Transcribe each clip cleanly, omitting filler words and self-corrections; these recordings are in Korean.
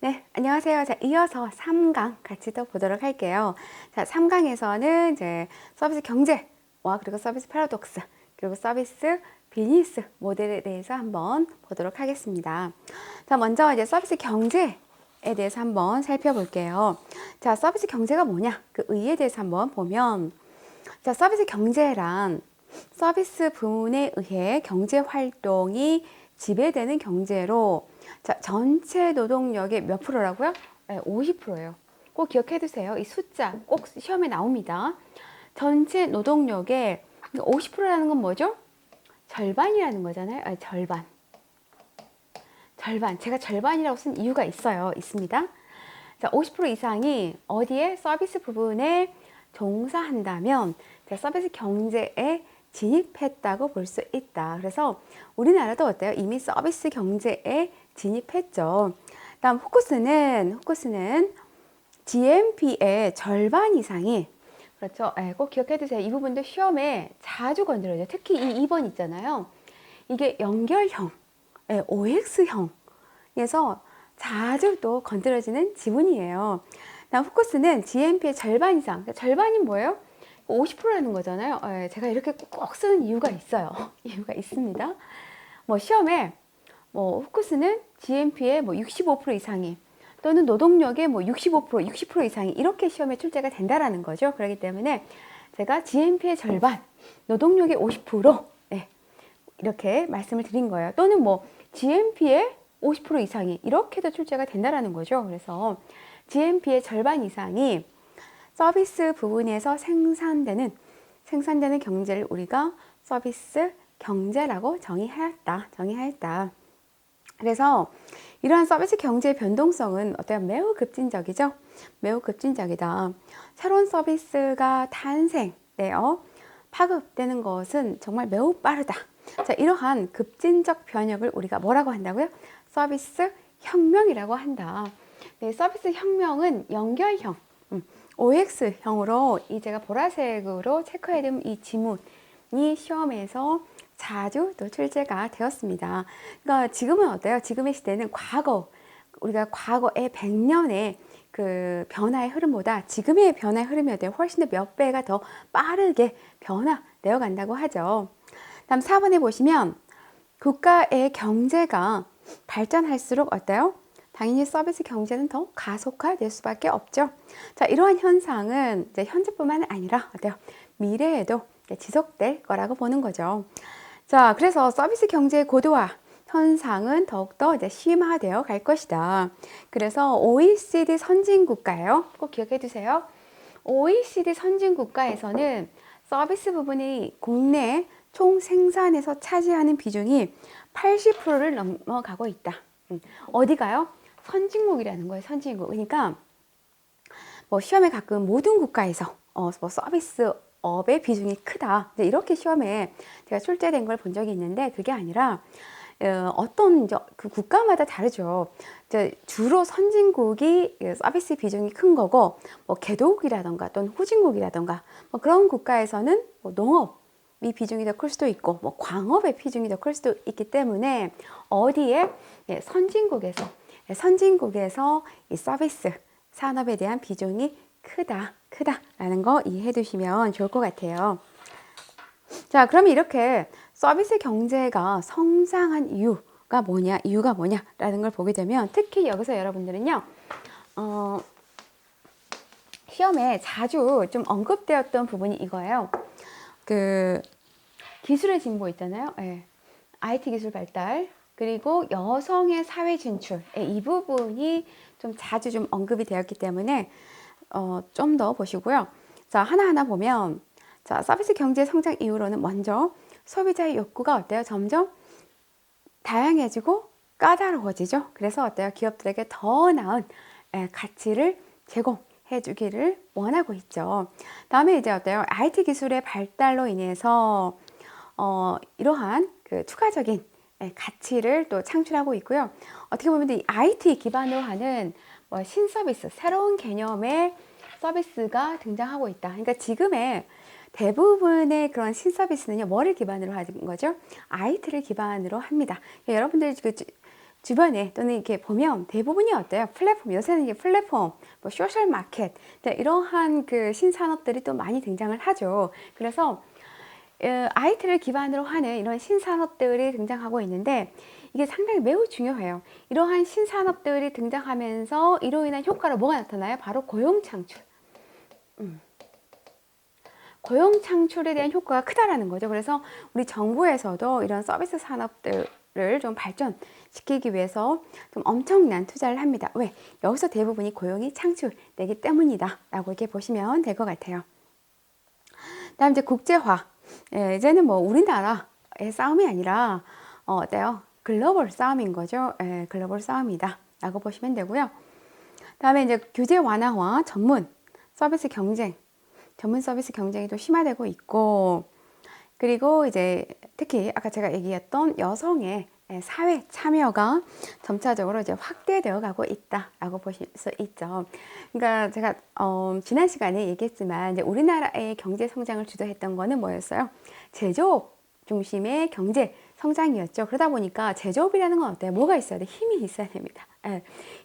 네, 안녕하세요. 자, 이어서 3강 같이 또 보도록 할게요. 자, 3강에서는 이제 서비스 경제와 그리고 서비스 패러독스, 그리고 서비스 비즈니스 모델에 대해서 한번 보도록 하겠습니다. 자, 먼저 이제 서비스 경제에 대해서 한번 살펴볼게요. 자, 서비스 경제가 뭐냐? 그 의의에 대해서 한번 보면, 자, 서비스 경제란 서비스 부문에 의해 경제 활동이 지배되는 경제로, 자, 전체 노동력의 몇 프로라고요? 네, 50%예요. 꼭 기억해 두세요. 이 숫자 꼭 시험에 나옵니다. 전체 노동력의 50%라는 건 뭐죠? 절반이라는 거잖아요. 아니, 절반. 제가 절반이라고 쓴 이유가 있습니다. 자, 50% 이상이 어디에? 서비스 부분에 종사한다면 서비스 경제에 진입했다고 볼 수 있다. 그래서 우리나라도 어때요? 이미 서비스 경제에 진입했죠. 다음 후쿠스는 GNP의 절반 이상이, 그렇죠? 꼭 기억해 두세요. 이 부분도 시험에 자주 건드려요. 특히 이 2번 있잖아요. 이게 연결형, OX형에서 자주 또 건드려지는 지문이에요. 다음 후쿠스는 GNP의 절반 이상, 절반이 뭐예요? 50%라는 거잖아요. 제가 이렇게 꼭 쓰는 이유가 있어요. 이유가 있습니다. 뭐 시험에 뭐 후쿠스는 GNP의 뭐 65% 이상이, 또는 노동력의 뭐 65%, 60% 이상이 이렇게 시험에 출제가 된다라는 거죠. 그렇기 때문에 제가 GNP의 절반, 노동력의 50%, 이렇게 말씀을 드린 거예요. 또는 뭐 GNP의 50% 이상이 이렇게도 출제가 된다라는 거죠. 그래서 GNP의 절반 이상이 서비스 부분에서 생산되는 경제를 우리가 서비스 경제라고 정의하였다. 그래서 이러한 서비스 경제의 변동성은 어때요? 매우 급진적이죠? 매우 급진적이다. 새로운 서비스가 탄생되어 파급되는 것은 정말 매우 빠르다. 자, 이러한 급진적 변혁을 우리가 뭐라고 한다고요? 서비스 혁명이라고 한다. 네, 서비스 혁명은 연결형, OX형으로 이 제가 보라색으로 체크해둔 이 지문이 시험에서 자주 또 출제가 되었습니다. 그러니까 지금은 어때요? 지금의 시대는 우리가 과거의 100년의 그 변화의 흐름보다 지금의 변화의 흐름이 어때요? 훨씬 더 몇 배가 더 빠르게 변화되어 간다고 하죠. 다음 4번에 보시면 국가의 경제가 발전할수록 어때요? 당연히 서비스 경제는 더 가속화될 수밖에 없죠. 자, 이러한 현상은 이제 현재뿐만 아니라 어때요? 미래에도 지속될 거라고 보는 거죠. 자, 그래서 서비스 경제의 고도화 현상은 더욱더 이제 심화되어 갈 것이다. 그래서 OECD 선진국가예요. 꼭 기억해 두세요. OECD 선진국가에서는 서비스 부분이 국내 총 생산에서 차지하는 비중이 80%를 넘어가고 있다. 어디가요? 선진국이라는 거예요. 선진국. 그러니까 뭐 시험에 가끔 모든 국가에서 뭐 서비스업의 비중이 크다. 이렇게 시험에 제가 출제된 걸 본 적이 있는데 그게 아니라 어떤 그 국가마다 다르죠. 주로 선진국이 서비스 비중이 큰 거고, 뭐 개도국이라던가 또는 후진국이라던가 뭐 그런 국가에서는 뭐 농업이 비중이 더 클 수도 있고, 뭐 광업의 비중이 더 클 수도 있기 때문에 어디에 선진국에서 이 서비스 산업에 대한 비중이 크다라는 거 이해해 두시면 좋을 것 같아요. 자, 그러면 이렇게 서비스 경제가 성장한 이유가 뭐냐라는 걸 보게 되면, 특히 여기서 여러분들은요, 시험에 자주 좀 언급되었던 부분이 이거예요. 그 기술의 진보 있잖아요. IT 기술 발달, 그리고 여성의 사회 진출, 이 부분이 좀 자주 좀 언급이 되었기 때문에 좀 더 보시고요. 자, 하나하나 보면, 자, 서비스 경제 성장 이후로는 먼저 소비자의 욕구가 어때요? 점점 다양해지고 까다로워지죠. 그래서 어때요? 기업들에게 더 나은 가치를 제공해 주기를 원하고 있죠. 다음에 이제 어때요? IT 기술의 발달로 인해서 이러한 그 추가적인 가치를 또 창출하고 있고요. 어떻게 보면 이 IT 기반으로 하는 뭐 신서비스, 새로운 개념의 서비스가 등장하고 있다. 그러니까 지금의 대부분의 그런 신서비스는요, 뭐를 기반으로 하는 거죠? IT를 기반으로 합니다. 여러분들이 주변에 또는 이렇게 보면 대부분이 어때요? 플랫폼, 요새는 이게 플랫폼, 뭐 소셜 마켓, 이러한 그 신산업들이 또 많이 등장을 하죠. 그래서 IT를 기반으로 하는 이런 신산업들이 등장하고 있는데 이게 상당히 매우 중요해요. 이러한 신산업들이 등장하면서 이로 인한 효과로 뭐가 나타나요? 바로 고용 창출. 고용 창출에 대한 효과가 크다라는 거죠. 그래서 우리 정부에서도 이런 서비스 산업들을 좀 발전시키기 위해서 좀 엄청난 투자를 합니다. 왜? 여기서 대부분이 고용이 창출되기 때문이다 라고 이렇게 보시면 될 것 같아요. 다음 이제 국제화. 이제는 뭐 우리나라의 싸움이 아니라 어때요? 글로벌 싸움인 거죠. 글로벌 싸움이다 라고 보시면 되고요. 다음에 이제 규제 완화와 전문 서비스 경쟁, 전문 서비스 경쟁이 또 심화되고 있고, 그리고 이제 특히 아까 제가 얘기했던 여성의 사회 참여가 점차적으로 이제 확대되어 가고 있다라고 보실 수 있죠. 그러니까 제가 지난 시간에 얘기했지만 이제 우리나라의 경제 성장을 주도했던 거는 뭐였어요? 제조업 중심의 경제 성장이었죠. 그러다 보니까 제조업이라는 건 어때요? 뭐가 있어야 돼? 힘이 있어야 됩니다.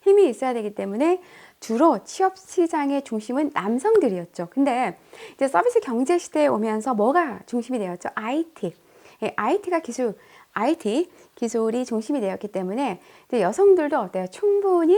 힘이 있어야 되기 때문에 주로 취업 시장의 중심은 남성들이었죠. 근데 이제 서비스 경제 시대에 오면서 뭐가 중심이 되었죠? IT. IT 기술이 중심이 되었기 때문에 이제 여성들도 어때요? 충분히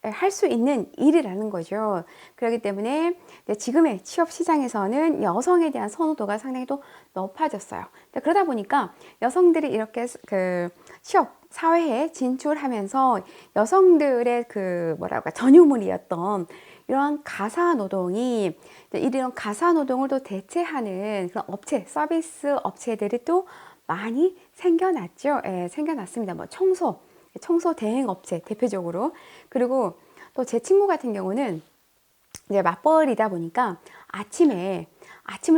할 수 있는 일이라는 거죠. 그렇기 때문에 지금의 취업 시장에서는 여성에 대한 선호도가 상당히 또 높아졌어요. 그러다 보니까 여성들이 이렇게 그 취업 사회에 진출하면서 여성들의 그 뭐랄까 전유물이었던 이러한 가사 노동이 이런 가사 노동을 또 대체하는 그런 업체, 서비스 업체들이 또 많이 생겨났죠. 생겨났습니다. 뭐 청소 대행 업체 대표적으로. 그리고 또 제 친구 같은 경우는 이제 맞벌이다 보니까 아침을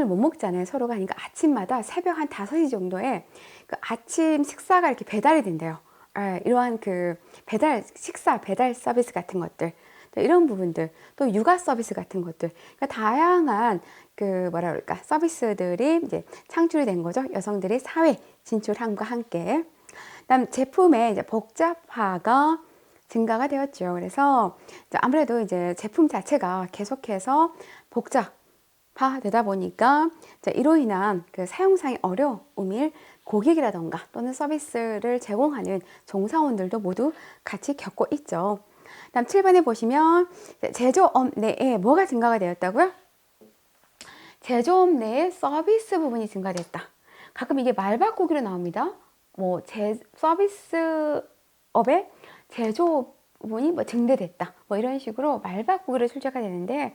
못 먹잖아요. 서로가. 그러니까 아침마다 새벽 한 5시 정도에 그 아침 식사가 이렇게 배달이 된대요. 이러한 그 식사 배달 서비스 같은 것들. 이런 부분들, 또 육아 서비스 같은 것들, 그러니까 다양한 그 뭐라 그럴까 서비스들이 이제 창출이 된 거죠. 여성들이 사회 진출함과 함께. 그다음 제품의 이제 복잡화가 증가가 되었죠. 그래서 이제 아무래도 이제 제품 자체가 계속해서 복잡화되다 보니까 이로 인한 그 사용상의 어려움을 고객이라던가 또는 서비스를 제공하는 종사원들도 모두 같이 겪고 있죠. 다음 7번에 보시면 제조업 내에 뭐가 증가가 되었다고요? 제조업 내에 서비스 부분이 증가됐다. 가끔 이게 말 바꾸기로 나옵니다. 뭐 서비스업의 제조 부분이 뭐 증대됐다. 뭐 이런 식으로 말 바꾸기로 출제가 되는데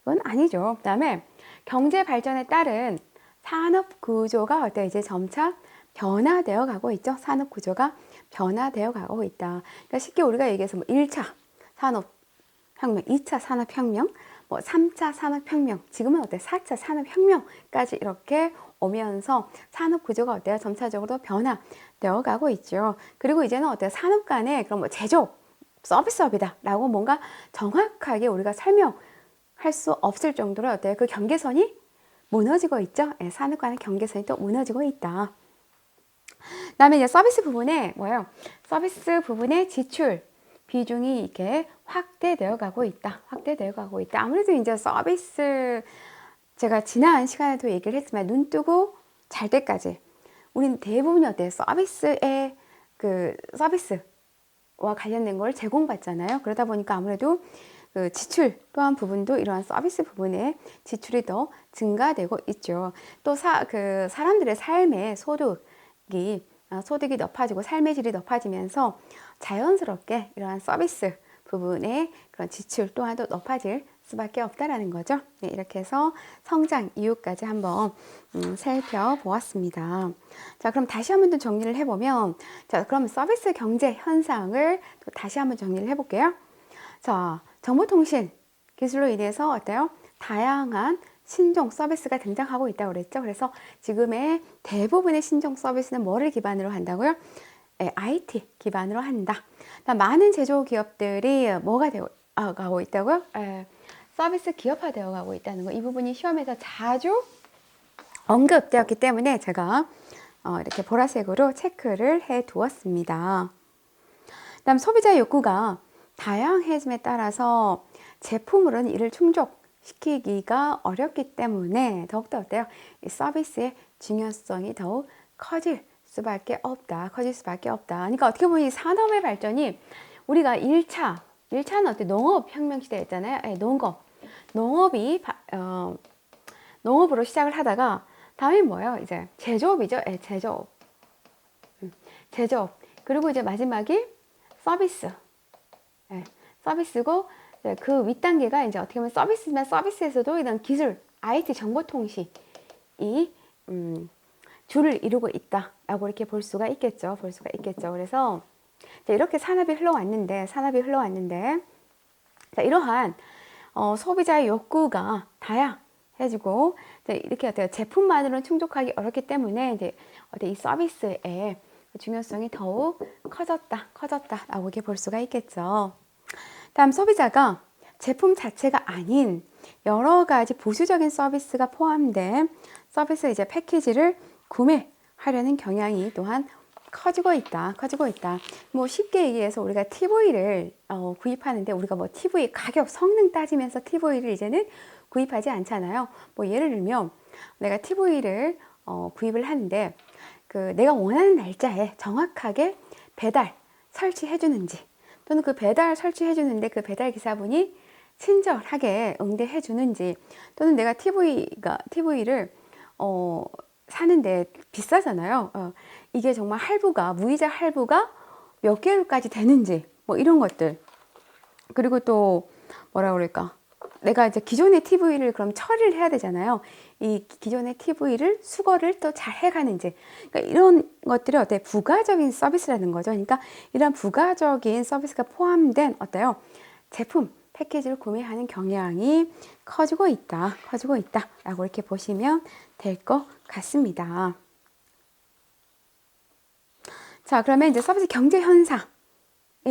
이건 아니죠. 그다음에 경제 발전에 따른 산업 구조가 어때 이제 점차 변화되어 가고 있죠. 산업 구조가 변화되어 가고 있다. 그러니까 쉽게 우리가 얘기해서 뭐 1차 산업혁명, 2차 산업혁명, 뭐 3차 산업혁명, 지금은 어때 4차 산업혁명까지 이렇게 오면서 산업 구조가 어때요? 점차적으로 변화되어 가고 있죠. 그리고 이제는 어때요? 산업 간에 그럼 뭐 제조업, 서비스업이다 라고 뭔가 정확하게 우리가 설명할 수 없을 정도로 어때요? 그 경계선이 무너지고 있죠. 산업 간의 경계선이 또 무너지고 있다. 그다음에 이제 서비스 부분에 뭐예요? 서비스 부분의 지출 비중이 이렇게 확대되어 가고 있다. 아무래도 이제 서비스 제가 지난 시간에도 얘기를 했지만 눈 뜨고 잘 때까지 우린 대부분이 어때요? 서비스의 그 서비스와 관련된 걸 제공받잖아요. 그러다 보니까 아무래도 그 지출 또한 부분도 이러한 서비스 부분에 지출이 더 증가되고 있죠. 또 사람들의 삶의 소득이 높아지고 삶의 질이 높아지면서 자연스럽게 이러한 서비스 부분의 그런 지출 또한도 높아질 수밖에 없다라는 거죠. 네, 이렇게 해서 성장 이유까지 한번 살펴보았습니다. 자, 그럼 다시 한번 더 정리를 해보면, 자, 그럼 서비스 경제 현상을 또 다시 한번 정리를 해볼게요. 자, 정보통신 기술로 인해서 어때요? 다양한 신종 서비스가 등장하고 있다고 그랬죠. 그래서 지금의 대부분의 신종 서비스는 뭐를 기반으로 한다고요? IT 기반으로 한다. 많은 제조 기업들이 뭐가 되어 가고 있다고요? 서비스 기업화 되어 가고 있다는 거. 이 부분이 시험에서 자주 언급되었기 때문에 제가 이렇게 보라색으로 체크를 해 두었습니다. 그다음 소비자의 욕구가 다양해짐에 따라서 제품으로는 이를 충족시키기가 어렵기 때문에 더욱더 어때요? 이 서비스의 중요성이 더욱 커질 수밖에 없다. 커질 수밖에 없다. 그러니까 어떻게 보면 이 산업의 발전이 우리가 1차는 어때? 농업혁명 시대였잖아요. 네, 농업으로 시작을 하다가 다음에 뭐예요? 이제 제조업이죠. 네, 제조업. 그리고 이제 마지막이 서비스. 네, 서비스고 그 윗단계가 이제 어떻게 보면 서비스지만 서비스에서도 이런 기술, IT 정보통신이 줄을 이루고 있다라고 이렇게 볼 수가 있겠죠. 그래서 이렇게 산업이 흘러왔는데 자, 이러한 소비자의 욕구가 다양해지고 이렇게 어때요? 제품만으로는 충족하기 어렵기 때문에 이제 이 서비스의 중요성이 더욱 커졌다라고 이렇게 볼 수가 있겠죠. 다음 소비자가 제품 자체가 아닌 여러 가지 부수적인 서비스가 포함된 서비스 이제 패키지를 구매하려는 경향이 또한 커지고 있다. 뭐 쉽게 얘기해서 우리가 TV를 구입하는데 우리가 뭐 TV 가격, 성능 따지면서 TV를 이제는 구입하지 않잖아요. 뭐 예를 들면 내가 TV를 구입을 하는데 그 내가 원하는 날짜에 정확하게 배달 설치해 주는지 또는 그 배달 설치해 주는데 그 배달 기사분이 친절하게 응대해 주는지 또는 내가 TV를 사는데 비싸잖아요. 이게 정말 무이자 할부가 몇 개월까지 되는지 뭐 이런 것들. 그리고 또 뭐라 그럴까? 내가 이제 기존의 TV를 그럼 처리를 해야 되잖아요. 이 기존의 TV를 수거를 또 잘 해가는지. 그러니까 이런 것들이 어때요? 부가적인 서비스라는 거죠. 그러니까 이런 부가적인 서비스가 포함된 어때요? 제품, 패키지를 구매하는 경향이 커지고 있다라고 이렇게 보시면 될 것 같습니다. 자, 그러면 이제 서비스 경제 현상에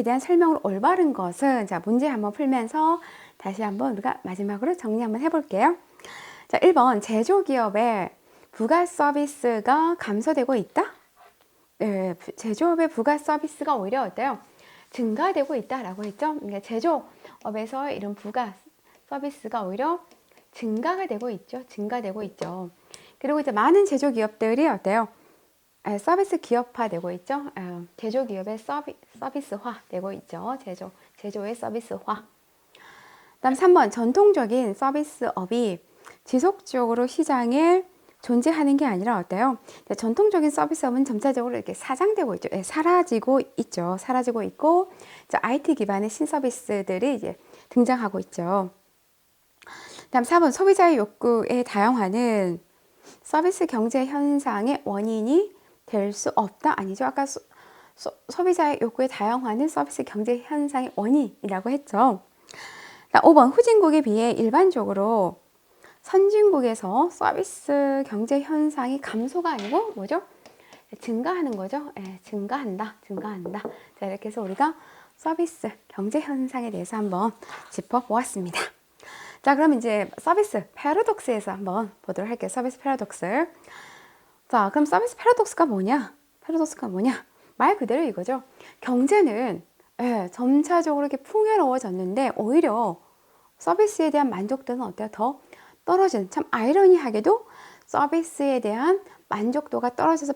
대한 설명을 올바른 것은 자, 문제 한번 풀면서 다시 한번 우리가 마지막으로 정리 한번 해볼게요. 자, 1번 제조기업의 부가 서비스가 감소되고 있다? 네, 제조업의 부가 서비스가 오히려 어때요? 증가되고 있다라고 했죠. 그러니까 제조업에서 이런 부가 서비스가 오히려 증가가 되고 있죠. 그리고 이제 많은 제조기업들이 어때요? 서비스 기업화되고 있죠. 제조기업의 서비스화되고 있죠. 제조의 서비스화. 다음 3번 전통적인 서비스업이 지속적으로 시장에 존재하는 게 아니라 어때요? 전통적인 서비스업은 점차적으로 이렇게 사장되고 있죠. 사라지고 있고 IT 기반의 신서비스들이 이제 등장하고 있죠. 다음 4번 소비자의 욕구의 다양화는 서비스 경제 현상의 원인이 될 수 없다. 아니죠. 아까 소비자의 욕구의 다양화는 서비스 경제 현상의 원인이라고 했죠. 5번 후진국에 비해 일반적으로 선진국에서 서비스 경제 현상이 감소가 아니고 뭐죠? 증가하는 거죠. 증가한다. 자, 이렇게 해서 우리가 서비스 경제 현상에 대해서 한번 짚어보았습니다. 자, 그럼 이제 서비스 패러독스에서 한번 보도록 할게요. 서비스 패러독스. 자, 그럼 서비스 패러독스가 뭐냐? 말 그대로 이거죠. 경제는 점차적으로 이렇게 풍요로워졌는데 오히려 서비스에 대한 만족도는 어때요? 더 떨어지는. 참 아이러니하게도 서비스에 대한 만족도가 떨어져서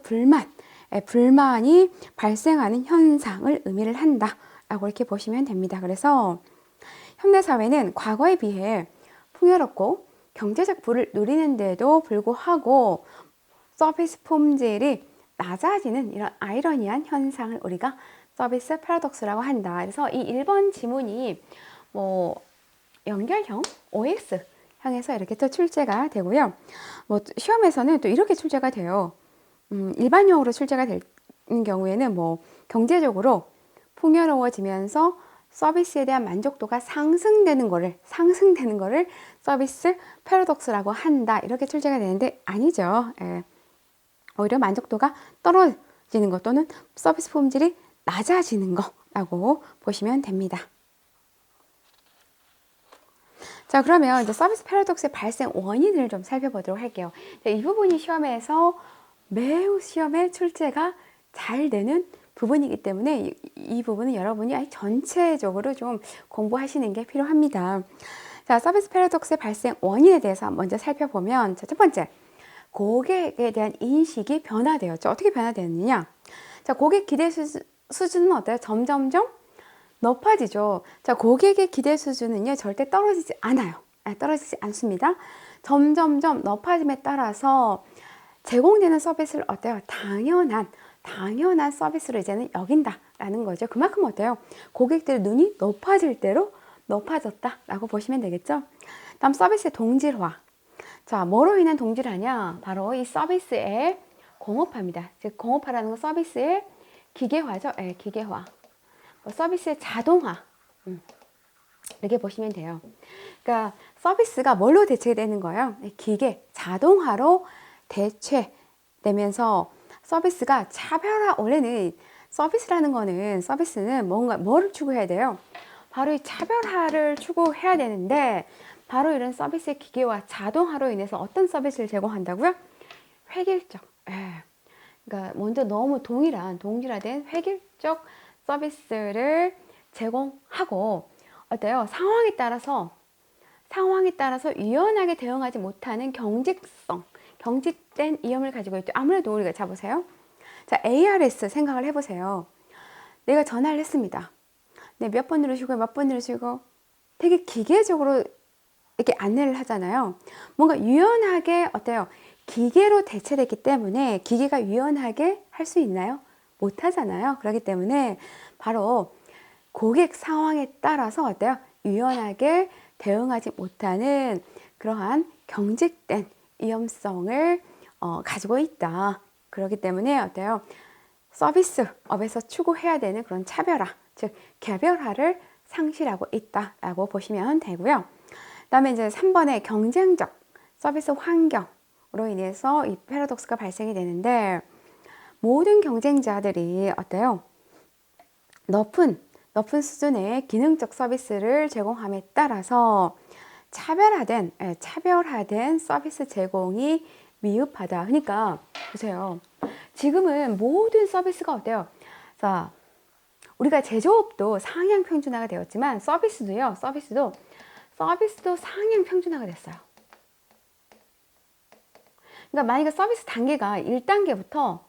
불만이 발생하는 현상을 의미를 한다라고 이렇게 보시면 됩니다. 그래서 현대사회는 과거에 비해 풍요롭고 경제적 부를 누리는데도 불구하고 서비스 품질이 낮아지는 이런 아이러니한 현상을 우리가 서비스 패러독스라고 한다. 그래서 이 1번 지문이 뭐 연결형 OX형에서 이렇게 또 출제가 되고요. 뭐 시험에서는 또 이렇게 출제가 돼요. 일반형으로 출제가 되는 경우에는 뭐 경제적으로 풍요로워지면서 서비스에 대한 만족도가 상승되는 거를 서비스 패러독스라고 한다. 이렇게 출제가 되는데 아니죠. 오히려 만족도가 떨어지는 것 또는 서비스 품질이 낮아지는 거라고 보시면 됩니다. 자, 그러면 이제 서비스 패러독스의 발생 원인을 좀 살펴보도록 할게요. 이 부분이 시험에 출제가 잘 되는 부분이기 때문에 이 부분은 여러분이 전체적으로 좀 공부하시는 게 필요합니다. 자, 서비스 패러독스의 발생 원인에 대해서 먼저 살펴보면, 자, 첫 번째, 고객에 대한 인식이 변화되었죠. 어떻게 변화되었느냐? 자, 고객 기대 수준은 어때요? 점점점 높아지죠. 자, 고객의 기대 수준은요, 절대 떨어지지 않아요. 떨어지지 않습니다. 점점점 높아짐에 따라서 제공되는 서비스를 어때요? 당연한 서비스로 이제는 여긴다라는 거죠. 그만큼 어때요? 고객들의 눈이 높아질 대로 높아졌다라고 보시면 되겠죠. 다음 서비스의 동질화. 자, 뭐로 인한 동질화냐? 바로 이 서비스의 공업화입니다. 즉, 공업화라는 건 서비스의 기계화죠. 네, 기계화. 서비스의 자동화. 이렇게 보시면 돼요. 그러니까 서비스가 뭘로 대체되는 거예요? 기계, 자동화로 대체되면서 서비스가 차별화, 원래는 서비스는 뭔가 뭐를 추구해야 돼요? 바로 이 차별화를 추구해야 되는데, 바로 이런 서비스의 기계화, 자동화로 인해서 어떤 서비스를 제공한다고요? 획일적. 그러니까 먼저 너무 동일화된 획일적 서비스를 제공하고, 어때요? 상황에 따라서 유연하게 대응하지 못하는 경직된 이염을 가지고 있죠. 아무래도 우리가 잡으세요. 자, ARS 생각을 해보세요. 내가 전화를 했습니다. 네, 몇 번 누르시고 되게 기계적으로 이렇게 안내를 하잖아요. 뭔가 유연하게 어때요? 기계로 대체됐기 때문에 기계가 유연하게 할 수 있나요? 못 하잖아요. 그렇기 때문에 바로 고객 상황에 따라서 어때요? 유연하게 대응하지 못하는 그러한 경직된 위험성을 가지고 있다. 그렇기 때문에 어때요? 서비스업에서 추구해야 되는 그런 차별화, 즉 개별화를 상실하고 있다라고 보시면 되고요. 그다음에 이제 3번의 경쟁적 서비스 환경으로 인해서 이 패러독스가 발생이 되는데, 모든 경쟁자들이 어때요? 높은 수준의 기능적 서비스를 제공함에 따라서 차별화된 서비스 제공이 미흡하다. 그러니까 보세요. 지금은 모든 서비스가 어때요? 자, 우리가 제조업도 상향 평준화가 되었지만 서비스도 상향 평준화가 됐어요. 그러니까 만약에 서비스 단계가 1단계부터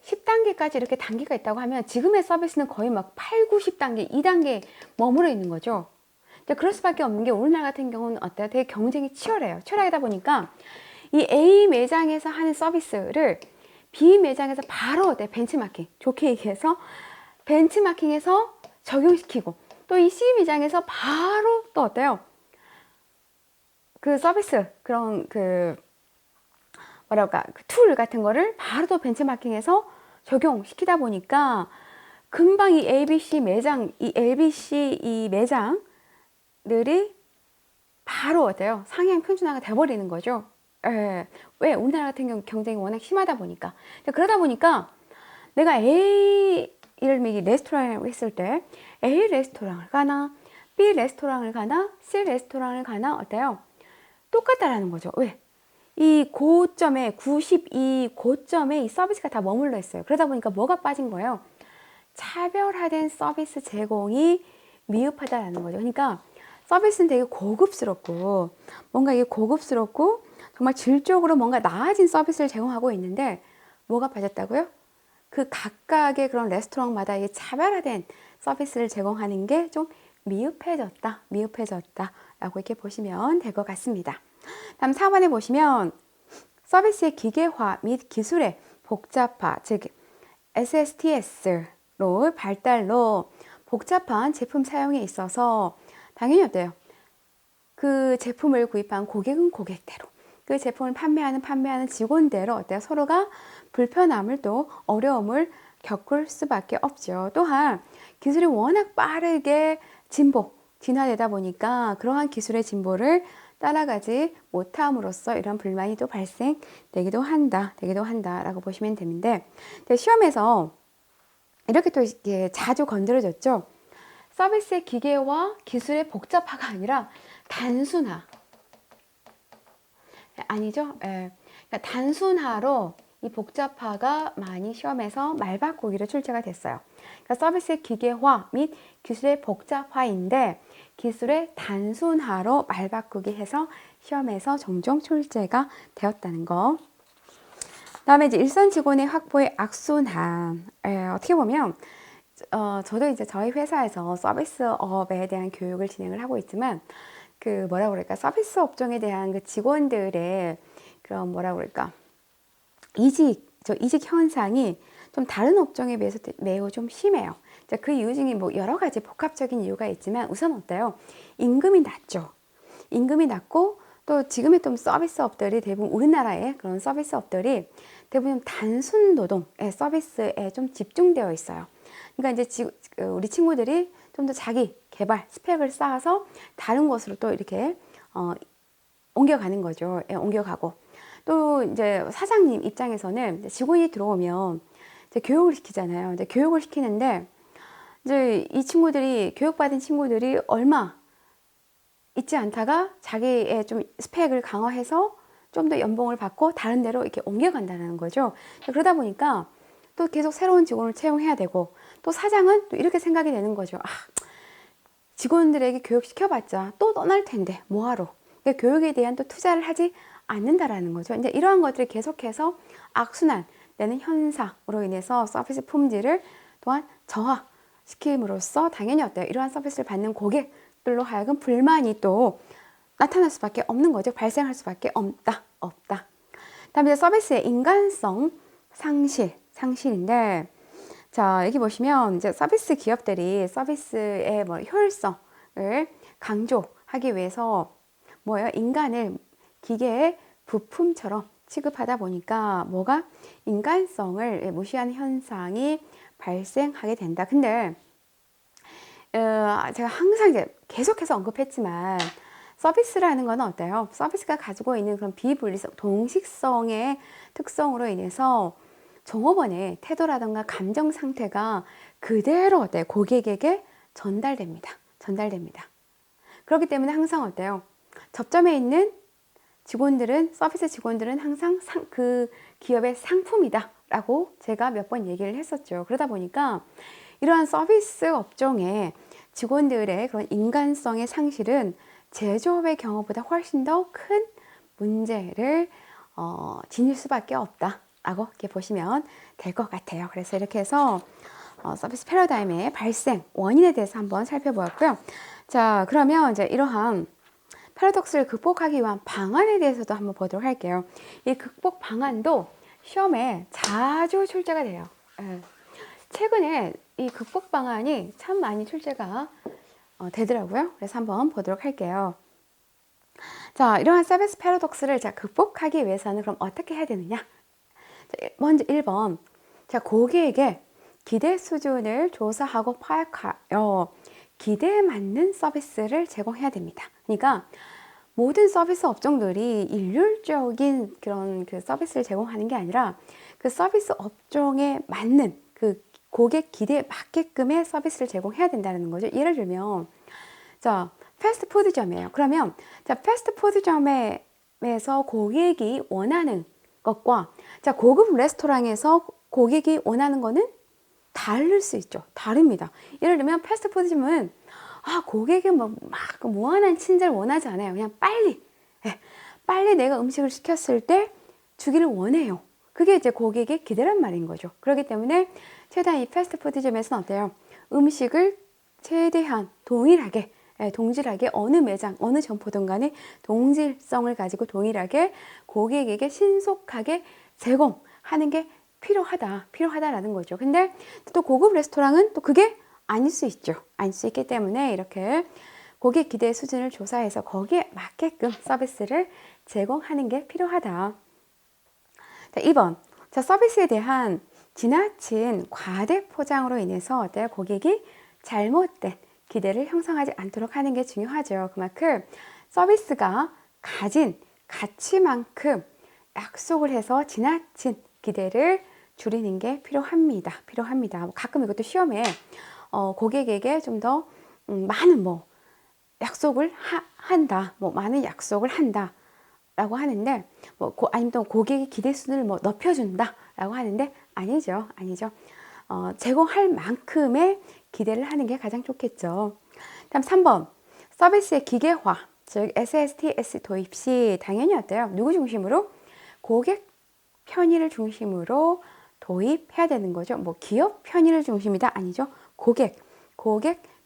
10단계까지 이렇게 단계가 있다고 하면 지금의 서비스는 거의 막 8, 9, 10단계, 2단계에 머무르 있는 거죠. 그럴 수밖에 없는 게, 우리나라 같은 경우는 어때요? 되게 경쟁이 치열해요. 치열하다 보니까 이 A 매장에서 하는 서비스를 B 매장에서 바로 벤치마킹, 좋게 얘기해서 벤치마킹해서 적용시키고, 또 이 C 매장에서 바로 또 어때요? 그 서비스, 그런 툴 같은 거를 바로 또 벤치마킹해서 적용시키다 보니까 금방 이 LBC 매장들이 바로 어때요? 상향 평준화가 돼버리는 거죠. 왜? 우리나라 같은 경우 경쟁이 워낙 심하다 보니까. 그러다 보니까 내가 A, 예를 들면 레스토랑을 했을 때 A 레스토랑을 가나 B 레스토랑을 가나 C 레스토랑을 가나 어때요? 똑같다라는 거죠. 왜? 이 고점에 92 고점에 이 서비스가 다 머물러 있어요. 그러다 보니까 뭐가 빠진 거예요? 차별화된 서비스 제공이 미흡하다라는 거죠. 그러니까 서비스는 되게 고급스럽고 정말 질적으로 뭔가 나아진 서비스를 제공하고 있는데, 뭐가 빠졌다고요? 그 각각의 그런 레스토랑마다 이 차별화된 서비스를 제공하는 게 좀 미흡해졌다라고 이렇게 보시면 될 것 같습니다. 다음 4번에 보시면 서비스의 기계화 및 기술의 복잡화, 즉 SSTS로 발달로 복잡한 제품 사용에 있어서 당연히 어때요? 그 제품을 구입한 고객은 고객대로, 그 제품을 판매하는 직원대로 어때요? 서로가 불편함을 또 어려움을 겪을 수밖에 없죠. 또한 기술이 워낙 빠르게 진화되다 보니까 그러한 기술의 진보를 따라가지 못함으로써 이런 불만이 또 발생되기도 한다라고 보시면 되는데, 시험에서 이렇게 또 자주 건드려졌죠. 서비스의 기계와 기술의 복잡화가 아니라 단순화. 아니죠? 그러니까 단순화로 이 복잡화가 많이 시험에서 말바꾸기로 출제가 됐어요. 그러니까 서비스의 기계화 및 기술의 복잡화인데 기술의 단순화로 말바꾸기 해서 시험에서 종종 출제가 되었다는 거. 그다음에 이제 일선 직원의 확보의 악순환. 어떻게 보면 저도 이제 저희 회사에서 서비스업에 대한 교육을 진행을 하고 있지만 그 뭐라 그럴까 서비스 업종에 대한 그 직원들의 그런 뭐라 그럴까 이직 현상이 좀 다른 업종에 비해서 매우 좀 심해요. 그 이유 중에 뭐 여러 가지 복합적인 이유가 있지만 우선 어때요? 임금이 낮죠. 임금이 낮고 또 지금의 좀 서비스업들이 대부분 우리나라의 그런 서비스업들이 대부분 단순 노동의 서비스에 좀 집중되어 있어요. 그러니까 이제 우리 친구들이 좀 더 자기 개발 스펙을 쌓아서 다른 곳으로 또 이렇게 옮겨가는 거죠. 옮겨가고 또 이제 사장님 입장에서는 직원이 들어오면 이제 교육을 시키잖아요. 이제 교육을 시키는데 이제 이 친구들이 교육받은 친구들이 얼마 있지 않다가 자기의 좀 스펙을 강화해서 좀 더 연봉을 받고 다른 데로 이렇게 옮겨간다는 거죠. 그러다 보니까 또 계속 새로운 직원을 채용해야 되고 또 사장은 또 이렇게 생각이 되는 거죠. 직원들에게 교육시켜봤자 또 떠날 텐데 뭐하러. 그러니까 교육에 대한 또 투자를 하지 않는다라는 거죠. 이제 이러한 것들이 계속해서 악순환 되는 현상으로 인해서 서비스 품질을 또한 저하시킴으로써 당연히 어때요? 이러한 서비스를 받는 고객들로 하여금 불만이 또 나타날 수밖에 없는 거죠. 발생할 수밖에 없다. 다음에 서비스의 인간성 상실인데, 자, 여기 보시면 이제 서비스 기업들이 서비스의 뭐 효율성을 강조하기 위해서 뭐예요? 인간을 기계의 부품처럼 취급하다 보니까 뭐가 인간성을 무시하는 현상이 발생하게 된다. 근데 제가 항상 이제 계속해서 언급했지만 서비스라는 건 어때요? 서비스가 가지고 있는 그런 비분리성, 동식성의 특성으로 인해서 종업원의 태도라든가 감정 상태가 그대로 어때요? 고객에게 전달됩니다. 그렇기 때문에 항상 어때요? 접점에 있는 직원들은, 서비스 직원들은 항상 그 기업의 상품이다 라고 제가 몇 번 얘기를 했었죠. 그러다 보니까 이러한 서비스 업종의 직원들의 그런 인간성의 상실은 제조업의 경우보다 훨씬 더 큰 문제를 지닐 수밖에 없다라고 이렇게 보시면 될 것 같아요. 그래서 이렇게 해서 서비스 패러다임의 발생 원인에 대해서 한번 살펴보았고요. 자, 그러면 이제 이러한 패러독스를 극복하기 위한 방안에 대해서도 한번 보도록 할게요. 이 극복 방안도 시험에 자주 출제가 돼요. 최근에 이 극복 방안이 참 많이 출제가 되더라고요. 그래서 한번 보도록 할게요. 자, 이러한 서비스 패러독스를 극복하기 위해서는 그럼 어떻게 해야 되느냐? 자, 먼저 1번. 자, 고객에게 기대 수준을 조사하고 파악하여 기대에 맞는 서비스를 제공해야 됩니다. 그러니까 모든 서비스 업종들이 일률적인 그런 그 서비스를 제공하는 게 아니라 그 서비스 업종에 맞는 그 고객 기대에 맞게끔의 서비스를 제공해야 된다는 거죠. 예를 들면 자, 패스트푸드점이에요. 그러면 자, 패스트푸드점에서 고객이 원하는 것과 자, 고급 레스토랑에서 고객이 원하는 거는 다를 수 있죠. 다릅니다. 예를 들면 패스트푸드점은 고객이 막 무한한 친절을 원하지 않아요. 그냥 빨리 내가 음식을 시켰을 때 주기를 원해요. 그게 이제 고객의 기대란 말인 거죠. 그렇기 때문에 최대한 이 패스트푸드점에서는 어때요? 음식을 최대한 동일하게 어느 매장, 어느 점포든 간에 동질성을 가지고 동일하게 고객에게 신속하게 제공하는 게 필요하다라는 거죠. 근데 또 고급 레스토랑은 또 그게 아닐 수 있죠. 아닐 수 있기 때문에 이렇게 고객 기대 수준을 조사해서 거기에 맞게끔 서비스를 제공하는 게 필요하다. 자, 2번. 자, 서비스에 대한 지나친 과대 포장으로 인해서 어때요? 고객이 잘못된 기대를 형성하지 않도록 하는 게 중요하죠. 그만큼 서비스가 가진 가치만큼 약속을 해서 지나친 기대를 줄이는 게 필요합니다. 가끔 이것도 시험에 고객에게 좀 더 많은 약속을 한다. 많은 약속을 한다. 라고 하는데, 아니면 또 고객의 기대 수준을 높여준다 라고 하는데, 아니죠. 제공할 만큼의 기대를 하는 게 가장 좋겠죠. 다음 3번, 서비스의 기계화, 즉 SSTS 도입 시 당연히 어때요? 누구 중심으로? 고객 편의를 중심으로 도입해야 되는 거죠. 기업 편의를 중심이다? 아니죠. 고객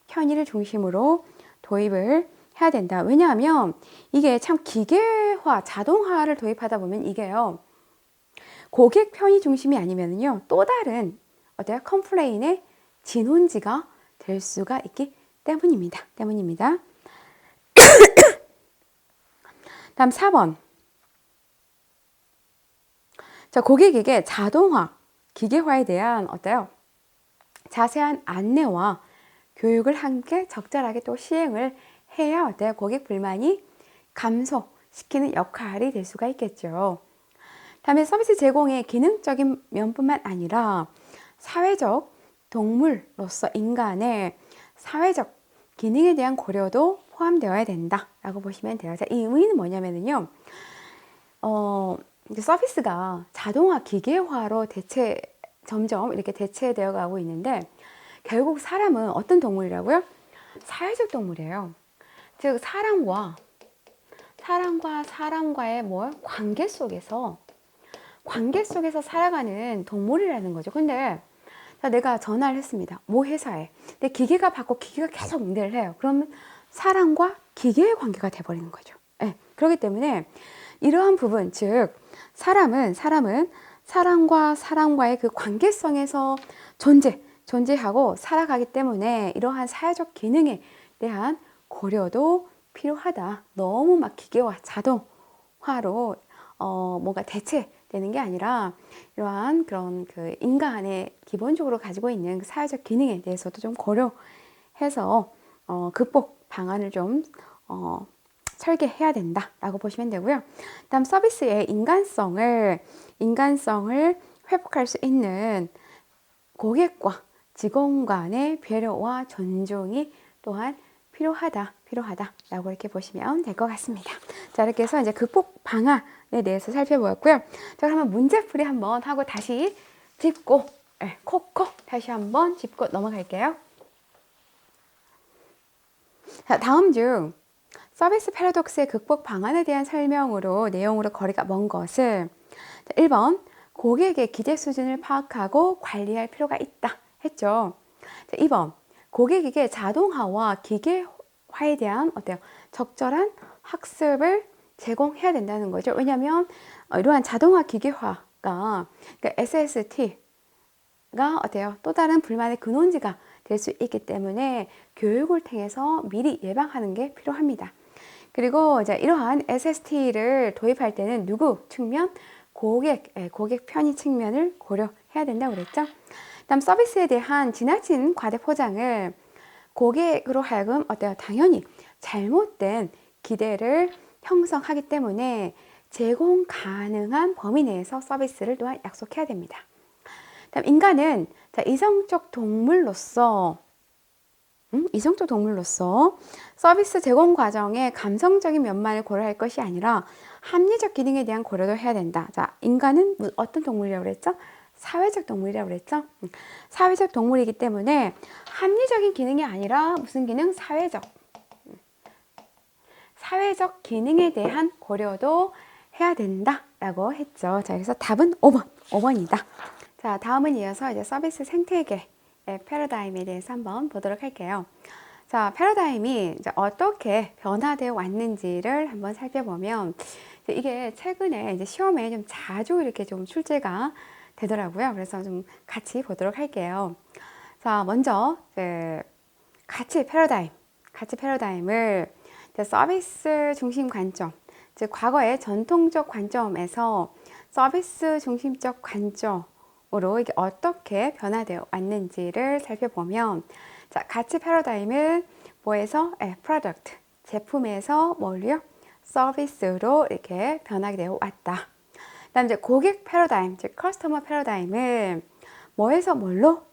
편의를 중심으로 도입을 해야 된다. 왜냐하면 이게 참 기계화, 자동화를 도입하다 보면 이게요, 고객 편의 중심이 아니면요, 또 다른 어때요? 컴플레인의 진원지가 될 수가 있기 때문입니다. 다음 4번. 자, 고객에게 자동화, 기계화에 대한 어때요? 자세한 안내와 교육을 함께 적절하게 또 시행을 해야 어때요? 고객 불만이 감소시키는 역할이 될 수가 있겠죠. 다음에 서비스 제공의 기능적인 면뿐만 아니라 사회적 동물로서 인간의 사회적 기능에 대한 고려도 포함되어야 된다라고 보시면 돼요. 자, 이 의미는 뭐냐면요, 이제 서비스가 자동화, 기계화로 점점 이렇게 대체되어 가고 있는데, 결국 사람은 어떤 동물이라고요? 사회적 동물이에요. 즉, 사람과의 관계 속에서 살아가는 동물이라는 거죠. 근데 내가 전화를 했습니다. 모 회사에. 근데 기계가 받고 기계가 계속 응대를 해요. 그러면 사람과 기계의 관계가 돼버리는 거죠. 네. 그렇기 때문에 이러한 부분, 즉 사람은 사람과의 그 관계성에서 존재하고 살아가기 때문에 이러한 사회적 기능에 대한 고려도 필요하다. 너무 기계와 자동화로 뭔가 대체되는 게 아니라 이러한 그런 그 인간의 기본적으로 가지고 있는 그 사회적 기능에 대해서도 좀 고려해서 극복 방안을 좀 설계해야 된다라고 보시면 되고요. 다음 서비스의 인간성을 회복할 수 있는 고객과 직원 간의 배려와 존중이 또한 필요하다라고 이렇게 보시면 될 것 같습니다. 자, 이렇게 해서 이제 극복 방안에 대해서 살펴보았고요. 자, 그러면 문제풀이 한번 하고 다시 짚고, 콕콕 다시 한번 짚고 넘어갈게요. 자, 다음 중 서비스 패러독스의 극복 방안에 대한 내용으로 거리가 먼 것을, 1번, 고객의 기대 수준을 파악하고 관리할 필요가 있다 했죠. 자, 2번, 고객에게 자동화와 기계화에 대한 적절한 학습을 제공해야 된다는 거죠. 왜냐하면 이러한 자동화 기계화가, 그러니까 SST가 또 다른 불만의 근원지가 될 수 있기 때문에 교육을 통해서 미리 예방하는 게 필요합니다. 그리고 이제 이러한 SST를 도입할 때는 누구 측면? 고객 편의 측면을 고려해야 된다고 그랬죠. 다음 서비스에 대한 지나친 과대 포장을 고객으로 하여금 당연히 잘못된 기대를 형성하기 때문에 제공 가능한 범위 내에서 서비스를 또한 약속해야 됩니다. 다음 인간은 이성적 동물로서 서비스 제공 과정의 감성적인 면만을 고려할 것이 아니라 합리적 기능에 대한 고려도 해야 된다. 자, 인간은 어떤 동물이라고 그랬죠? 사회적 동물이라고 그랬죠? 사회적 동물이기 때문에 합리적인 기능이 아니라 무슨 기능? 사회적 기능에 대한 고려도 해야 된다라고 했죠. 자, 그래서 답은 5번이다. 자, 다음은 이어서 이제 서비스 생태계 패러다임에 대해서 한번 보도록 할게요. 자, 패러다임이 이제 어떻게 변화되어 왔는지를 한번 살펴보면, 이게 최근에 이제 시험에 좀 자주 이렇게 좀 출제가 되더라고요. 그래서 좀 같이 보도록 할게요. 자, 먼저 가치 패러다임을 서비스 중심 관점, 즉 과거의 전통적 관점에서 서비스 중심적 관점으로 이게 어떻게 변화되어 왔는지를 살펴보면, 자, 가치 패러다임은 뭐에서? 프로덕트, 제품에서 뭘요? 서비스로 이렇게 변하게 되어 왔다. 그다음 이제 고객 패러다임, 즉 커스터머 패러다임은 뭐에서 뭘로?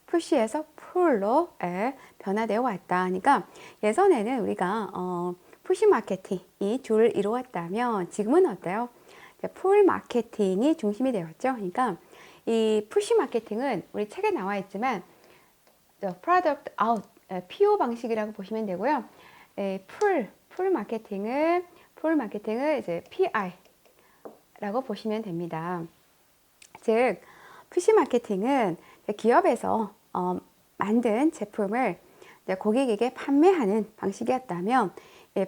푸시에서 풀로 변화되어 왔다. 그러니까 예전에는 우리가 푸시 마케팅이 주를 이루었다면 지금은 어때요? 풀 마케팅이 중심이 되었죠. 그러니까 이 푸시 마케팅은 우리 책에 나와 있지만 product out, PO 방식이라고 보시면 되고요. 풀 마케팅을 이제 PI라고 보시면 됩니다. 즉, 푸시 마케팅은 기업에서 만든 제품을 고객에게 판매하는 방식이었다면,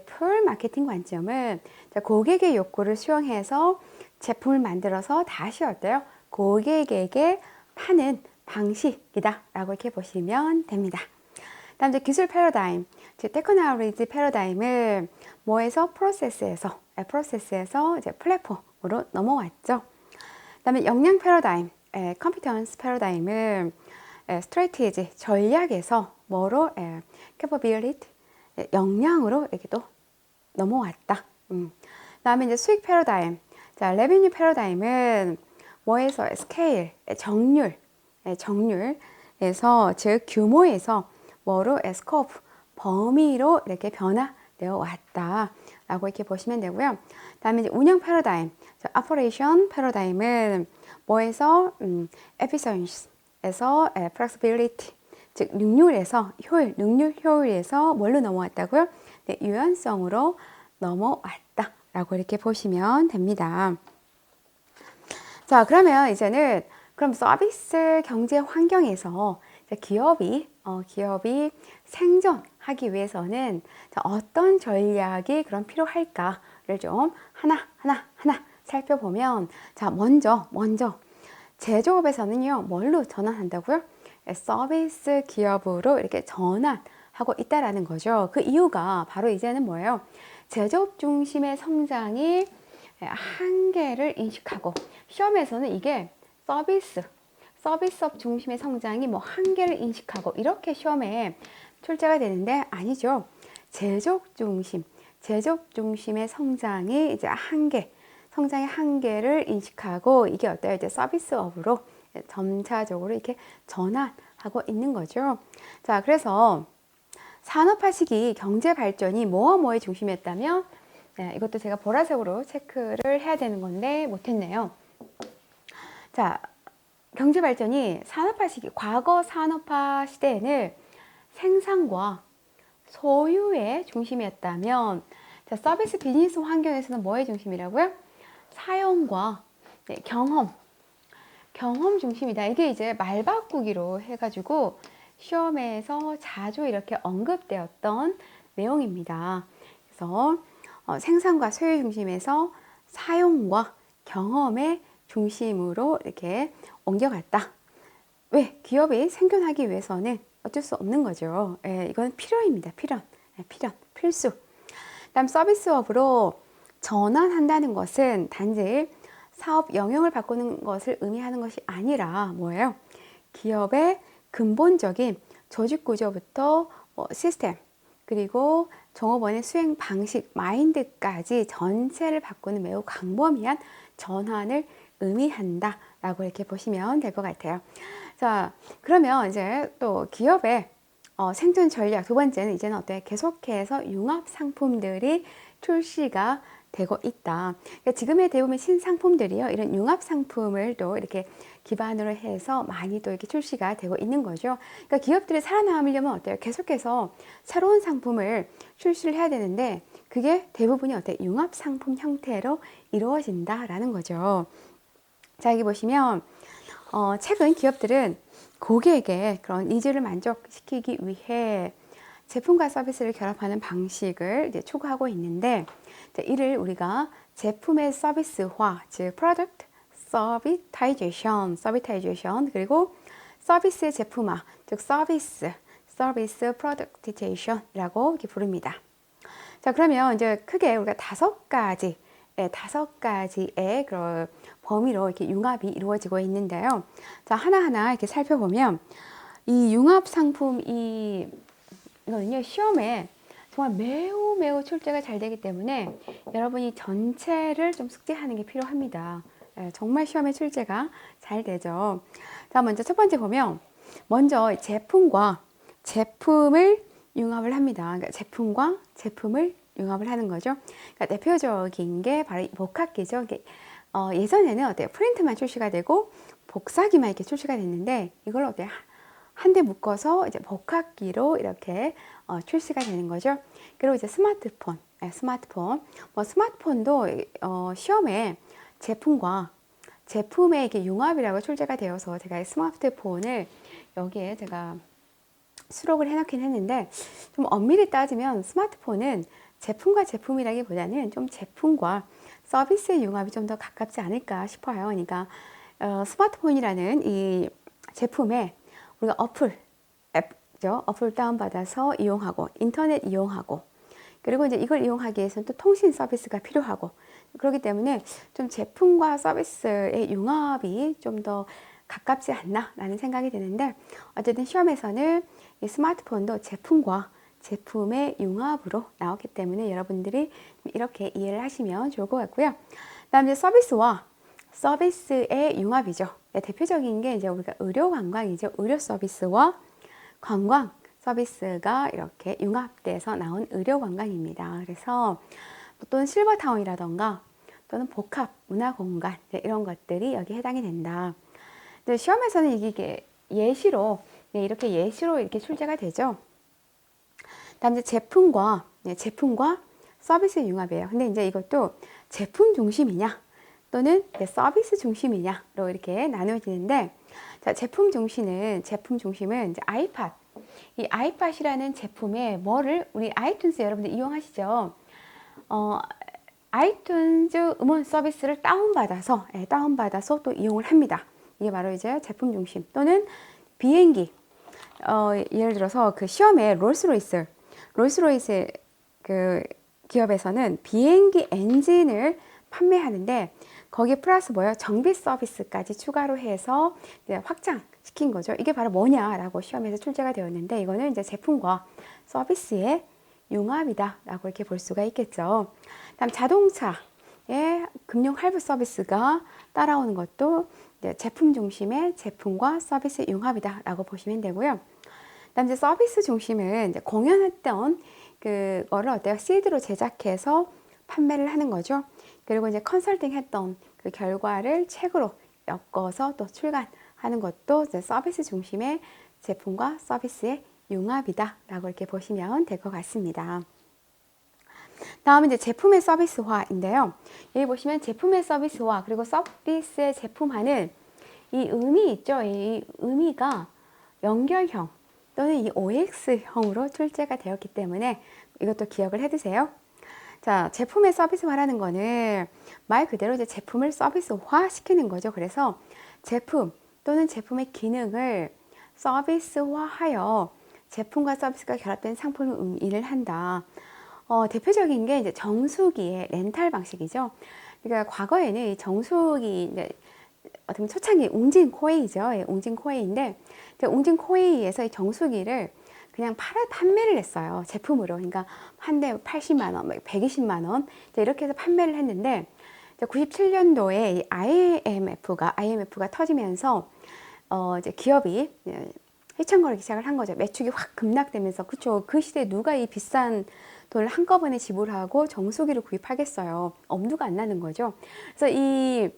풀 마케팅 관점은 고객의 욕구를 수용해서 제품을 만들어서 다시 어때요? 고객에게 파는 방식이다 라고 이렇게 보시면 됩니다. 다음 이제 기술 패러다임, 즉 테크놀로지 패러다임을 뭐에서 프로세스에서 이제 플랫폼으로 넘어왔죠. 그다음에 역량 패러다임, 컴피턴스 패러다임을 스트레티지 전략에서 뭐로 capability 역량으로 이렇게 또 넘어왔다. 그다음에 이제 수익 패러다임, 자 레베뉴 패러다임은 뭐에서 스케일 정률에서 즉 규모에서 뭐로 스코프 범위로 이렇게 변화되어 왔다라고 이렇게 보시면 되고요. 그다음에 이제 운영 패러다임, 오퍼레이션 패러다임은 뭐에서 efficiency에서 flexibility 즉 능률에서 능률 효율에서 뭘로 넘어왔다고요? 네, 유연성으로 넘어왔다라고 이렇게 보시면 됩니다. 자, 그러면 이제는 그럼 서비스 경제 환경에서 기업이 생존하기 위해서는 어떤 전략이 그럼 필요할까를 좀 하나 살펴보면, 자, 먼저 제조업에서는요, 뭘로 전환한다고요? 서비스 기업으로 이렇게 전환하고 있다라는 거죠. 그 이유가 바로 이제는 뭐예요? 제조업 중심의 성장이 한계를 인식하고, 시험에서는 이게 서비스업 중심의 성장이 뭐 한계를 인식하고 이렇게 시험에 출제가 되는데, 아니죠. 제조업 중심의 성장이 이제 성장의 한계를 인식하고, 이게 어때요? 이제 서비스업으로 점차적으로 이렇게 전환하고 있는 거죠. 자, 그래서 산업화 시기 경제 발전이 뭐에 중심이었다면, 네, 이것도 제가 보라색으로 체크를 해야 되는 건데 못했네요. 자, 경제 발전이 산업화 시기, 과거 산업화 시대에는 생산과 소유의 중심이었다면, 자, 서비스 비즈니스 환경에서는 뭐의 중심이라고요? 사용과 경험 중심이다. 이게 이제 말 바꾸기로 해가지고 시험에서 자주 이렇게 언급되었던 내용입니다. 그래서 생산과 소유 중심에서 사용과 경험의 중심으로 이렇게 옮겨갔다. 왜? 기업이 생존하기 위해서는 어쩔 수 없는 거죠. 이건 필요입니다. 필수. 다음 서비스업으로 전환한다는 것은 단지 사업 영역을 바꾸는 것을 의미하는 것이 아니라 뭐예요? 기업의 근본적인 조직 구조부터 시스템, 그리고 종업원의 수행 방식, 마인드까지 전체를 바꾸는 매우 광범위한 전환을 의미한다라고 이렇게 보시면 될 것 같아요. 자, 그러면 이제 또 기업의 생존 전략 두 번째는 이제는 어때요? 계속해서 융합 상품들이 출시가 되고 있다. 그러니까 지금의 대부분 신상품들이요, 이런 융합 상품을 또 이렇게 기반으로 해서 많이 또 이렇게 출시가 되고 있는 거죠. 그러니까 기업들이 살아남으려면 어때요? 계속해서 새로운 상품을 출시를 해야 되는데, 그게 대부분이 어때요? 융합 상품 형태로 이루어진다라는 거죠. 자, 여기 보시면 최근 기업들은 고객의 그런 니즈를 만족시키기 위해 제품과 서비스를 결합하는 방식을 이제 추구하고 있는데, 이를 우리가 제품의 서비스화, 즉 product 서비타이제이션, 그리고 서비스의 제품화, 즉 서비스 프로덕티제이션이라고 이렇게 부릅니다. 자, 그러면 이제 크게 우리가 다섯 가지의 그런 범위로 이렇게 융합이 이루어지고 있는데요. 자, 하나하나 이렇게 살펴보면, 이 융합 상품이 이거는요, 시험에 정말 매우 출제가 잘 되기 때문에 여러분이 전체를 좀 숙지하는 게 필요합니다. 정말 시험에 출제가 잘 되죠. 자, 먼저 첫 번째 보면, 먼저 제품과 제품을 융합을 합니다. 그러니까 제품과 제품을 융합을 하는 거죠. 그러니까 대표적인 게 바로 복합기죠. 예전에는 어때요? 프린트만 출시가 되고 복사기만 이렇게 출시가 됐는데 이걸 어때요? 한 대 묶어서 이제 복합기로 이렇게 출시가 되는 거죠. 그리고 이제 스마트폰, 뭐 스마트폰도 시험에 제품과 제품의 이렇게 융합이라고 출제가 되어서 제가 스마트폰을 여기에 제가 수록을 해놓긴 했는데 좀 엄밀히 따지면 스마트폰은 제품과 제품이라기보다는 좀 제품과 서비스의 융합이 좀 더 가깝지 않을까 싶어요. 그러니까 스마트폰이라는 이 제품에 우리가 앱죠. 어플 다운받아서 이용하고 인터넷 이용하고 그리고 이제 이걸 이용하기 위해서는 또 통신 서비스가 필요하고 그렇기 때문에 좀 제품과 서비스의 융합이 좀 더 가깝지 않나라는 생각이 드는데 어쨌든 시험에서는 이 스마트폰도 제품과 제품의 융합으로 나왔기 때문에 여러분들이 이렇게 이해를 하시면 좋을 것 같고요. 그다음 이제 서비스와 서비스의 융합이죠. 대표적인 게 이제 우리가 의료 관광이죠. 의료 서비스와 관광 서비스가 이렇게 융합돼서 나온 의료 관광입니다. 그래서 또는 실버타운이라던가 또는 복합 문화 공간 이런 것들이 여기 해당이 된다. 시험에서는 이게 예시로 이렇게 예시로 이렇게 출제가 되죠. 다음 이제 제품과 서비스 융합이에요. 근데 이제 이것도 제품 중심이냐 또는 서비스 중심이냐로 이렇게 나누어지는데 자, 제품 중심은 이제 아이팟. 이 아이팟이라는 제품에 뭐를 우리 아이튠즈 여러분들 이용하시죠? 아이튠즈 음원 서비스를 다운받아서 또 이용을 합니다. 이게 바로 이제 제품 중심 또는 비행기. 예를 들어서 그 시험에 롤스로이스 그 기업에서는 비행기 엔진을 판매하는데 거기에 플러스 뭐예요? 정비 서비스까지 추가로 해서 이제 확장시킨 거죠. 이게 바로 뭐냐라고 시험에서 출제가 되었는데 이거는 이제 제품과 서비스의 융합이다라고 이렇게 볼 수가 있겠죠. 다음 자동차의 금융 할부 서비스가 따라오는 것도 제품 중심의 제품과 서비스 융합이다라고 보시면 되고요. 그다음 이제 서비스 중심은 이제 공연했던 그거를 어때요? CD로 제작해서 판매를 하는 거죠. 그리고 이제 컨설팅 했던 그 결과를 책으로 엮어서 또 출간하는 것도 이제 서비스 중심의 제품과 서비스의 융합이다라고 이렇게 보시면 될 것 같습니다. 다음은 이제 제품의 서비스화인데요. 여기 보시면 제품의 서비스화 그리고 서비스의 제품화는 이 의미 있죠. 이 의미가 연결형 또는 이 OX형으로 출제가 되었기 때문에 이것도 기억을 해두세요. 자, 제품의 서비스화라는 거는 말 그대로 이제 제품을 서비스화 시키는 거죠. 그래서 제품 또는 제품의 기능을 서비스화하여 제품과 서비스가 결합된 상품을 운영을 한다. 대표적인 게 이제 정수기의 렌탈 방식이죠. 그러니까 과거에는 이 정수기 이제 어떻게 초창기 웅진코웨이죠. 예, 웅진코웨이인데 웅진코웨이에서 이 정수기를 그냥 판매를 했어요. 제품으로. 그러니까 한 대 80만 원, 120만 원 이렇게 해서 판매를 했는데 97년도에 이 IMF가 터지면서 이제 기업이 휘청거리기 시작을 한 거죠. 매출이 확 급락되면서 그렇죠. 그 시대에 누가 이 비싼 돈을 한꺼번에 지불하고 정수기를 구입하겠어요. 엄두가 안 나는 거죠. 그래서 이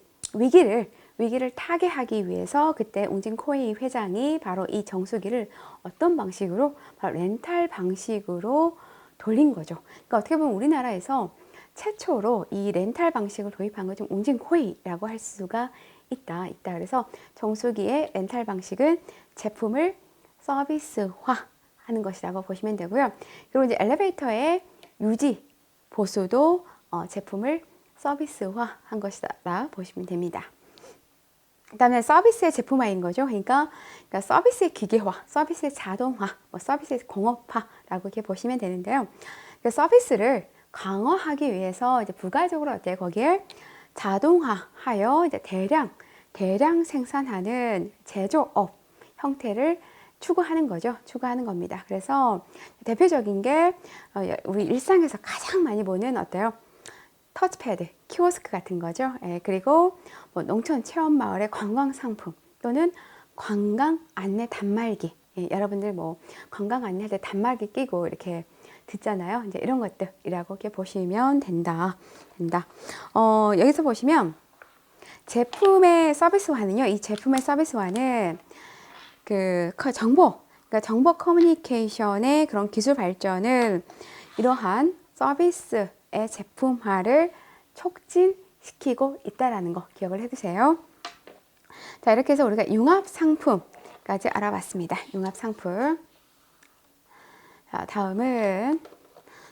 위기를 타개하기 위해서 그때 웅진코웨이 회장이 바로 이 정수기를 어떤 방식으로 바로 렌탈 방식으로 돌린 거죠. 그러니까 어떻게 보면 우리나라에서 최초로 이 렌탈 방식을 도입한 건 좀 웅진코웨이라고 할 수가 있다. 그래서 정수기의 렌탈 방식은 제품을 서비스화하는 것이라고 보시면 되고요. 그리고 이제 엘리베이터의 유지, 보수도 제품을 서비스화한 것이다 보시면 됩니다. 그다음에 서비스의 제품화인 거죠. 그러니까 서비스의 기계화, 서비스의 자동화, 서비스의 공업화라고 이렇게 보시면 되는데요. 서비스를 강화하기 위해서 이제 부가적으로 어때요? 거기에 자동화하여 이제 대량 생산하는 제조업 형태를 추구하는 거죠. 추구하는 겁니다. 그래서 대표적인 게 우리 일상에서 가장 많이 보는 어때요? 터치패드, 키오스크 같은 거죠. 예, 그리고 뭐 농촌 체험 마을의 관광 상품 또는 관광 안내 단말기. 예, 여러분들 뭐 관광 안내할 때 단말기 끼고 이렇게 듣잖아요. 이제 이런 것들이라고 이렇게 보시면 된다. 여기서 보시면 제품의 서비스화는요. 이 제품의 서비스화는 그 정보, 그러니까 정보 커뮤니케이션의 그런 기술 발전을 이러한 서비스의 제품화를 촉진시키고 있다라는 거 기억을 해두세요. 자, 이렇게 해서 우리가 융합 상품까지 알아봤습니다. 융합 상품. 자, 다음은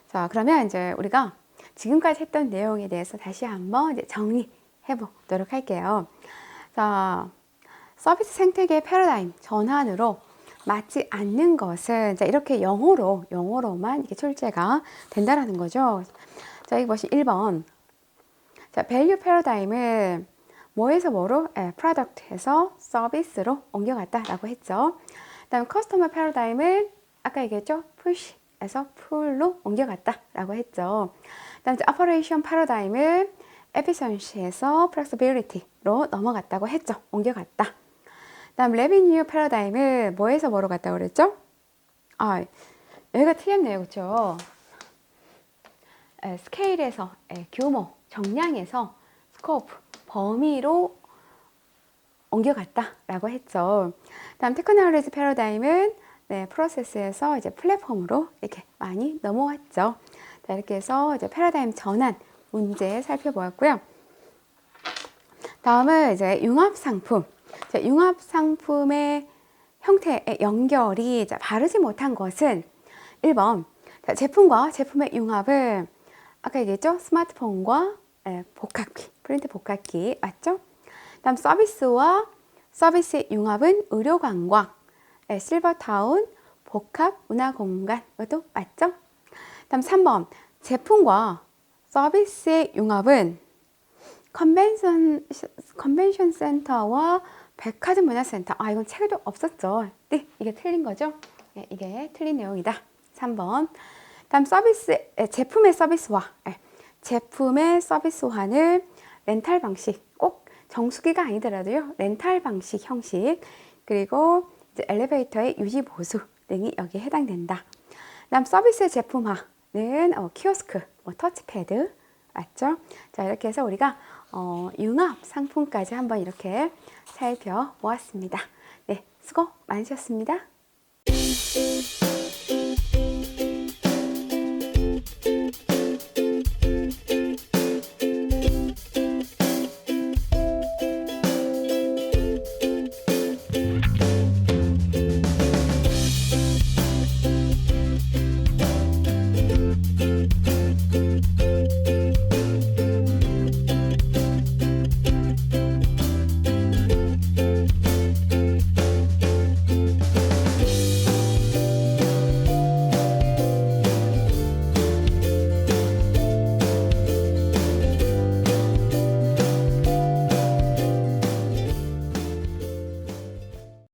자, 그러면 이제 우리가 지금까지 했던 내용에 대해서 다시 한번 이제 정리해 보도록 할게요. 자, 서비스 생태계의 패러다임 전환으로 맞지 않는 것은 자, 이렇게 영어로만 이렇게 출제가 된다라는 거죠. 자, 여기 보시 1번. 자, 밸류 패러다임을 뭐에서 뭐로? 프로덕트에서 서비스로 옮겨갔다라고 했죠. 그다음 커스터머 패러다임을 아까 얘기했죠. 푸시에서 풀로 옮겨갔다라고 했죠. 그다음 오퍼레이션 패러다임을 에피션시에서 플렉서빌리티로 넘어갔다고 했죠. 옮겨갔다. 그다음 레비뉴 패러다임을 뭐에서 뭐로 갔다고 그랬죠? 아, 여기가 틀렸네요. 그렇죠? 스케일에서 규모, 정량에서 스코프, 범위로 옮겨갔다라고 했죠. 다음 테크놀로지 패러다임은 프로세스에서 이제 플랫폼으로 이렇게 많이 넘어왔죠. 자, 이렇게 해서 이제 패러다임 전환 문제 살펴보았고요. 다음은 이제 융합 상품. 자, 융합 상품의 형태의 연결이 바르지 못한 것은 1번. 자, 제품과 제품의 융합을 아까 얘기했죠? 스마트폰과 복합키, 프린트 복합키 맞죠? 다음 서비스와 서비스의 융합은 의료관광, 실버타운, 복합 문화공간 이것도 맞죠? 다음 3번 제품과 서비스의 융합은 컨벤션 센터와 백화점 문화센터. 아, 이건 책에도 없었죠. 네, 이게 틀린 거죠? 네, 이게 틀린 내용이다. 3번. 다음 제품의 서비스화. 제품의 서비스화는 렌탈 방식, 꼭 정수기가 아니더라도요. 렌탈 방식 형식, 그리고 이제 엘리베이터의 유지 보수 등이 여기에 해당된다. 다음 서비스의 제품화는 키오스크, 터치패드 맞죠? 자, 이렇게 해서 우리가 융합 상품까지 한번 이렇게 살펴보았습니다. 네, 수고 많으셨습니다.